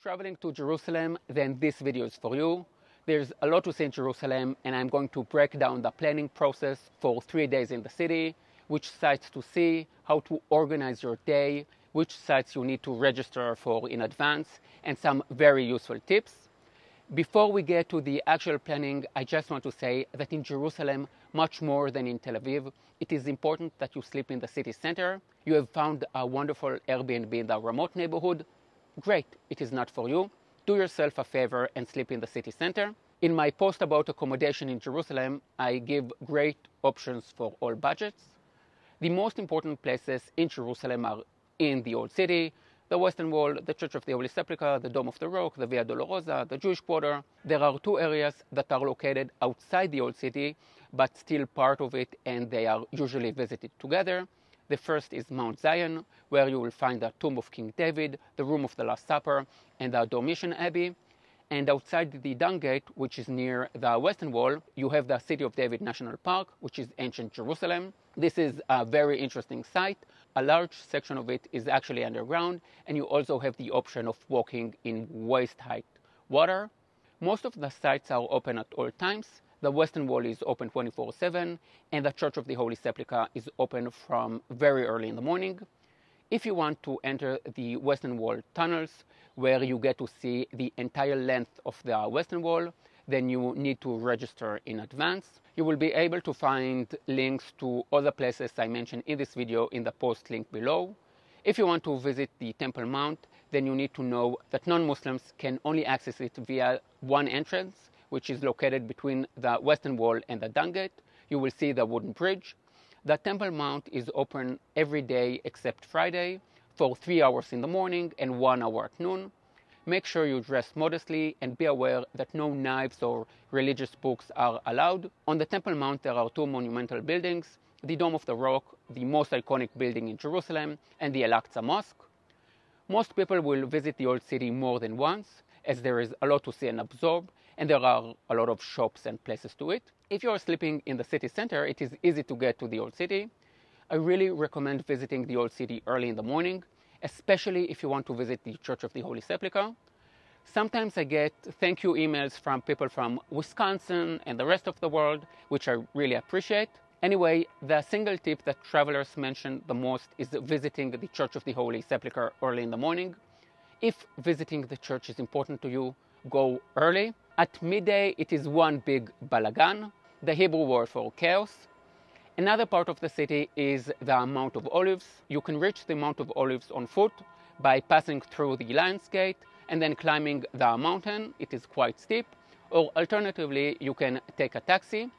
traveling to Jerusalem, then this video is for you. There's a lot to see in Jerusalem, and I'm going to break down the planning process for 3 days in the city, which sites to see, how to organize your day, which sites you need to register for in advance, and some very useful tips. Before we get to the actual planning, I just want to say that in Jerusalem, much more than in Tel Aviv, it is important that you sleep in the city center. You have found a wonderful Airbnb in the remote neighborhood. Great, it is not for you. Do yourself a favor and sleep in the city center. In my post about accommodation in Jerusalem, I give great options for all budgets. The most important places in Jerusalem are in the Old City, the Western Wall, the Church of the Holy Sepulchre, the Dome of the Rock, the Via Dolorosa, the Jewish Quarter. There are two areas that are located outside the Old City, but still part of it, and they are usually visited together. The first is Mount Zion, where you will find the tomb of King David, the room of the Last Supper, and the Dormition Abbey. And outside the Dung Gate, which is near the Western Wall, you have the City of David National Park, which is ancient Jerusalem. This is a very interesting site. A large section of it is actually underground, and you also have the option of walking in waist-height water. Most of the sites are open at all times. The Western Wall is open 24/7, and the Church of the Holy Sepulchre is open from very early in the morning. If you want to enter the Western Wall tunnels, where you get to see the entire length of the Western Wall, then you need to register in advance. You will be able to find links to other places I mentioned in this video in the post link below. If you want to visit the Temple Mount, then you need to know that non-Muslims can only access it via one entrance, which is located between the Western Wall and the Dung Gate. You will see the wooden bridge. The Temple Mount is open every day except Friday for 3 hours in the morning and 1 hour at noon. Make sure you dress modestly and be aware that no knives or religious books are allowed. On the Temple Mount, there are two monumental buildings, the Dome of the Rock, the most iconic building in Jerusalem, and the Al-Aqsa Mosque. Most people will visit the Old City more than once, as there is a lot to see and absorb, and there are a lot of shops and places to eat. If you are sleeping in the city center, it is easy to get to the Old City. I really recommend visiting the Old City early in the morning, especially if you want to visit the Church of the Holy Sepulchre. Sometimes I get thank you emails from people from Wisconsin and the rest of the world, which I really appreciate. Anyway, the single tip that travelers mention the most is visiting the Church of the Holy Sepulchre early in the morning. If visiting the church is important to you, go early. At midday, it is one big balagan, the Hebrew word for chaos. Another part of the city is the Mount of Olives. You can reach the Mount of Olives on foot by passing through the Lion's Gate and then climbing the mountain. It is quite steep. Or alternatively, you can take a taxi.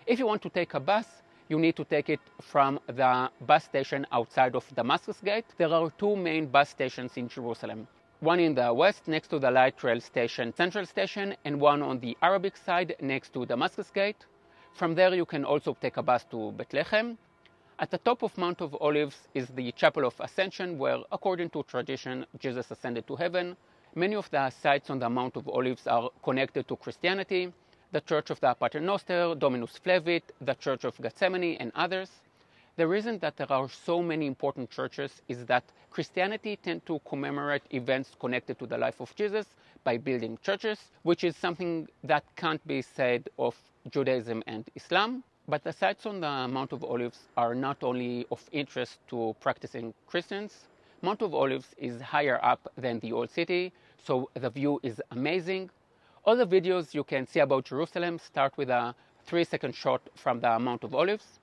If you want to take a bus, you need to take it from the bus station outside of Damascus Gate. There are two main bus stations in Jerusalem. One in the west next to the light rail station, Central Station, and one on the Arabic side next to Damascus Gate. From there, you can also take a bus to Bethlehem. At the top of Mount of Olives is the Chapel of Ascension, where, according to tradition, Jesus ascended to heaven. Many of the sites on the Mount of Olives are connected to Christianity, the Church of the Paternoster, Dominus Flevit, the Church of Gethsemane, and others. The reason that there are so many important churches is that Christianity tends to commemorate events connected to the life of Jesus by building churches, which is something that can't be said of Judaism and Islam. But the sites on the Mount of Olives are not only of interest to practicing Christians. Mount of Olives is higher up than the Old City, so the view is amazing. All the videos you can see about Jerusalem start with a 3-second shot from the Mount of Olives.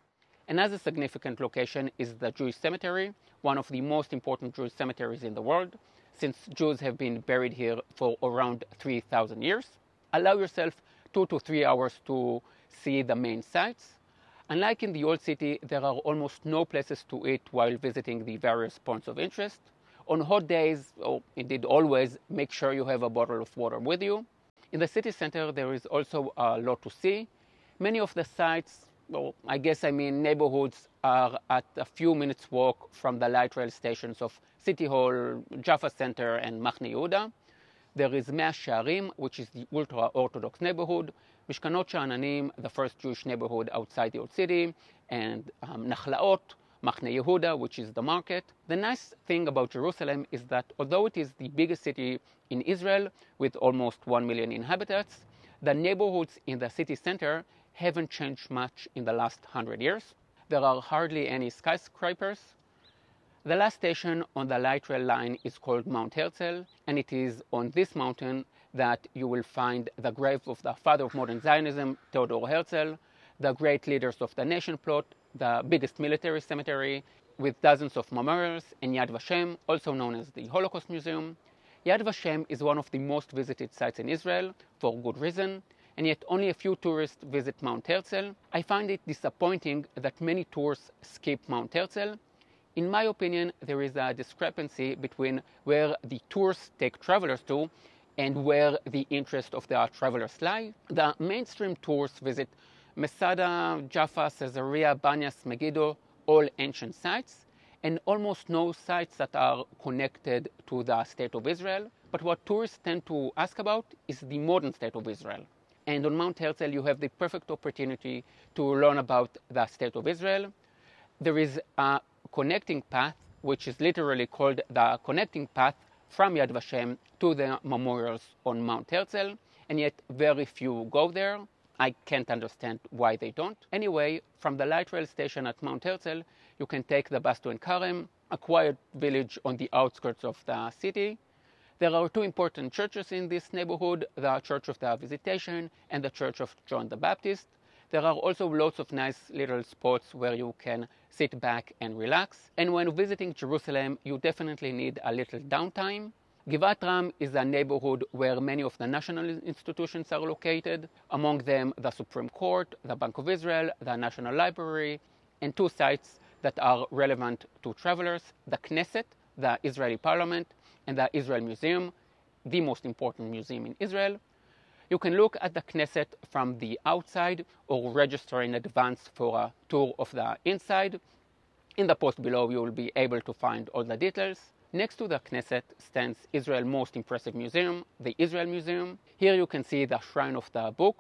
Another significant location is the Jewish cemetery, one of the most important Jewish cemeteries in the world, since Jews have been buried here for around 3,000 years. Allow yourself 2 to 3 hours to see the main sites. Unlike in the Old City, there are almost no places to eat while visiting the various points of interest. On hot days, or indeed always, make sure you have a bottle of water with you. In the city center, there is also a lot to see. Many of the sites, neighborhoods, are at a few minutes walk from the light rail stations of City Hall, Jaffa Center, and Machne Yehuda. There is Mea Shearim, which is the ultra-Orthodox neighborhood, Mishkanot Sha'ananim, the first Jewish neighborhood outside the Old City, and Nachlaot, Machne Yehuda, which is the market. The nice thing about Jerusalem is that although it is the biggest city in Israel with almost 1 million inhabitants, the neighborhoods in the city center haven't changed much in the last 100 years. There are hardly any skyscrapers. The last station on the light rail line is called Mount Herzl, and it is on this mountain that you will find the grave of the father of modern Zionism, Theodor Herzl, the great leaders of the nation plot, the biggest military cemetery with dozens of memorials, and Yad Vashem, also known as the Holocaust Museum. Yad Vashem is one of the most visited sites in Israel, for good reason, and yet only a few tourists visit Mount Herzl. I find it disappointing that many tourists skip Mount Herzl. In my opinion, there is a discrepancy between where the tourists take travelers to and where the interest of the travelers lie. The mainstream tourists visit Masada, Jaffa, Caesarea, Banyas, Megiddo, all ancient sites, and almost no sites that are connected to the state of Israel. But what tourists tend to ask about is the modern state of Israel. And on Mount Herzl, you have the perfect opportunity to learn about the state of Israel. There is a connecting path, which is literally called the connecting path from Yad Vashem to the memorials on Mount Herzl, and yet very few go there. I can't understand why they don't. Anyway, from the light rail station at Mount Herzl, you can take the bus to En Karem, a quiet village on the outskirts of the city. There are two important churches in this neighborhood, the Church of the Visitation and the Church of John the Baptist. There are also lots of nice little spots where you can sit back and relax. And when visiting Jerusalem, you definitely need a little downtime. Givat Ram is a neighborhood where many of the national institutions are located, among them the Supreme Court, the Bank of Israel, the National Library, and two sites that are relevant to travelers, the Knesset, the Israeli Parliament, and the Israel Museum, the most important museum in Israel. You can look at the Knesset from the outside or register in advance for a tour of the inside. In the post below, you will be able to find all the details. Next to the Knesset stands Israel's most impressive museum, the Israel Museum. Here you can see the shrine of the book,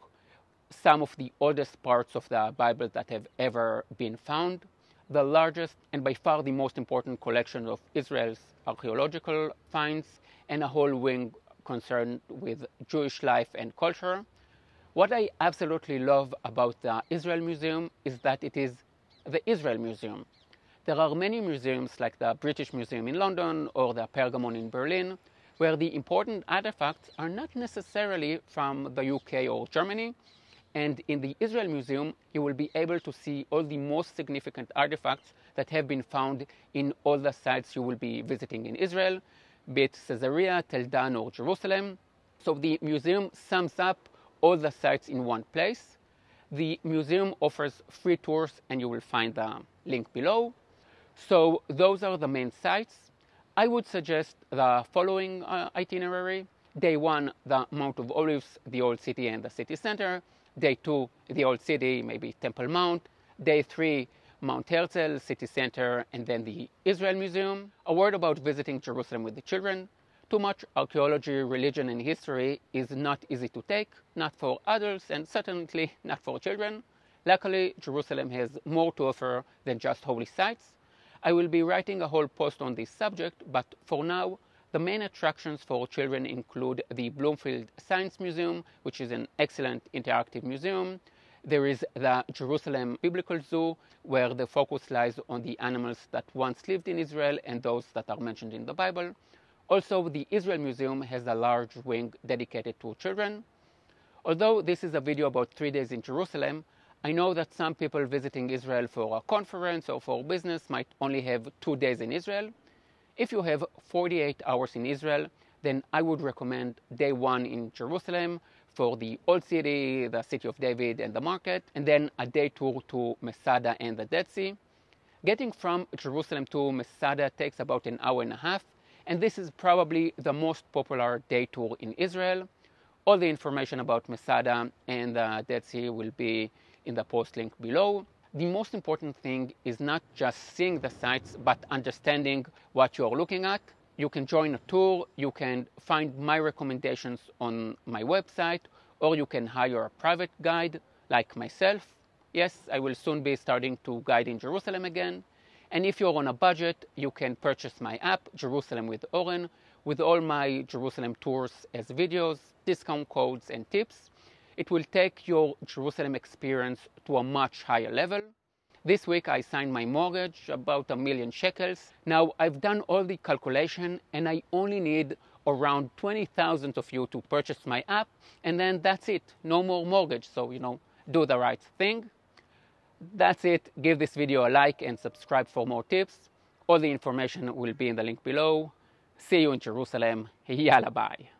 some of the oldest parts of the Bible that have ever been found, the largest and by far the most important collection of Israel's archaeological finds, and a whole wing concerned with Jewish life and culture. What I absolutely love about the Israel Museum is that it is the Israel Museum. There are many museums like the British Museum in London or the Pergamon in Berlin, where the important artifacts are not necessarily from the UK or Germany. And in the Israel Museum, you will be able to see all the most significant artifacts that have been found in all the sites you will be visiting in Israel, be it Caesarea, Tel Dan, or Jerusalem. So the museum sums up all the sites in one place. The museum offers free tours, and you will find the link below. So those are the main sites. I would suggest the following itinerary. Day 1, the Mount of Olives, the Old City and the city center. Day 2, the Old City, maybe Temple Mount. Day 3, Mount Herzl, city center, and then the Israel Museum. A word about visiting Jerusalem with the children. Too much archaeology, religion, and history is not easy to take, not for adults and certainly not for children. Luckily, Jerusalem has more to offer than just holy sites. I will be writing a whole post on this subject, but for now, the main attractions for children include the Bloomfield Science Museum, which is an excellent interactive museum. There is the Jerusalem Biblical Zoo, where the focus lies on the animals that once lived in Israel and those that are mentioned in the Bible. Also, the Israel Museum has a large wing dedicated to children. Although this is a video about 3 days in Jerusalem, I know that some people visiting Israel for a conference or for business might only have 2 days in Israel. If you have 48 hours in Israel, then I would recommend day 1 in Jerusalem for the Old City, the City of David, and the market, and then a day tour to Masada and the Dead Sea. Getting from Jerusalem to Masada takes about an hour and a half, and this is probably the most popular day tour in Israel. All the information about Masada and the Dead Sea will be in the post link below. The most important thing is not just seeing the sites, but understanding what you are looking at. You can join a tour, you can find my recommendations on my website, or you can hire a private guide like myself. Yes, I will soon be starting to guide in Jerusalem again. And if you're on a budget, you can purchase my app, Jerusalem with Oren, with all my Jerusalem tours as videos, discount codes, and tips. It will take your Jerusalem experience to a much higher level. This week I signed my mortgage, about 1,000,000 shekels. Now I've done all the calculation and I only need around 20,000 of you to purchase my app, and then that's it. No more mortgage, so do the right thing. That's it. Give this video a like and subscribe for more tips. All the information will be in the link below. See you in Jerusalem. Yalla bye.